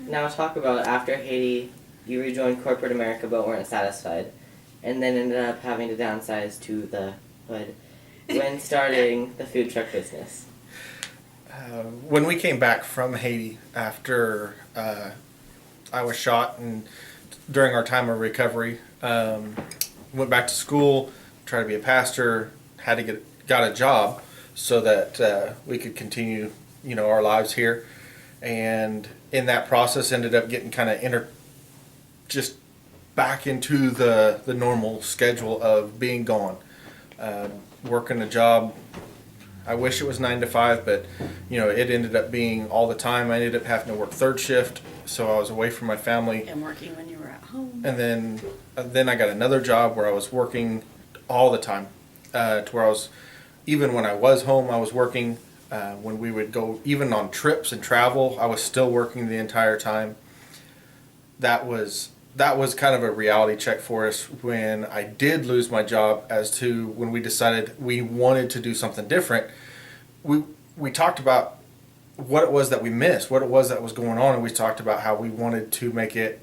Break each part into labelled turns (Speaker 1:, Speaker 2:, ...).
Speaker 1: Now talk about after Haiti, you rejoined corporate America but weren't satisfied, and then ended up having to downsize to the hood when starting the food truck business.
Speaker 2: When we came back from Haiti after I was shot and during our time of recovery, went back to school, tried to be a pastor, had to got a job so that we could continue, our lives here. And in that process, ended up getting kind of just back into the normal schedule of being gone, working a job. I wish it was 9 to 5, but it ended up being all the time. I ended up having to work third shift, so I was away from my family.
Speaker 3: And working when you were at home.
Speaker 2: And then I got another job where I was working all the time, to where I was, even when I was home, I was working. When we would go, even on trips and travel, I was still working the entire time. That was kind of a reality check for us when I did lose my job, as to when we decided we wanted to do something different. We talked about what it was that we missed, what it was that was going on, and we talked about how we wanted to make it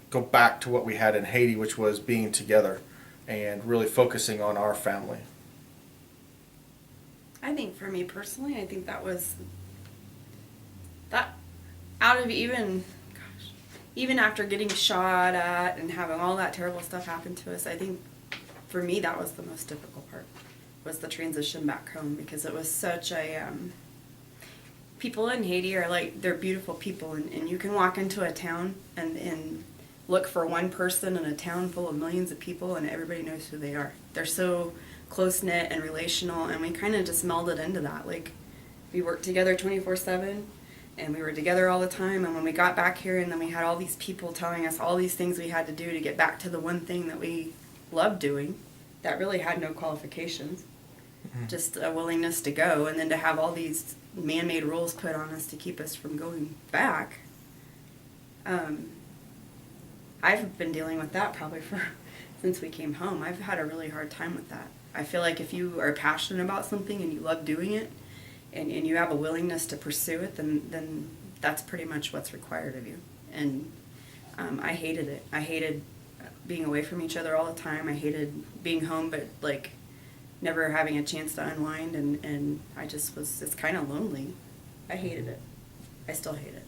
Speaker 2: go back to what we had in Haiti, which was being together and really focusing on our family.
Speaker 3: I think for me personally, I think that out of even after getting shot at and having all that terrible stuff happen to us, I think for me that was the most difficult part, was the transition back home, because it was such a people in Haiti are they're beautiful people, and you can walk into a town and look for one person in a town full of millions of people and everybody knows who they are. They're so close-knit and relational, and we kind of just melded into that. We worked together 24/7, and we were together all the time, and when we got back here and then we had all these people telling us all these things we had to do to get back to the one thing that we loved doing, that really had no qualifications, just a willingness to go, and then to have all these man-made rules put on us to keep us from going back. I've been dealing with that probably since we came home. I've had a really hard time with that. I feel like if you are passionate about something and you love doing it, and you have a willingness to pursue it, then that's pretty much what's required of you. And I hated it. I hated being away from each other all the time. I hated being home, but never having a chance to unwind. And I just it's kind of lonely. I hated it. I still hate it.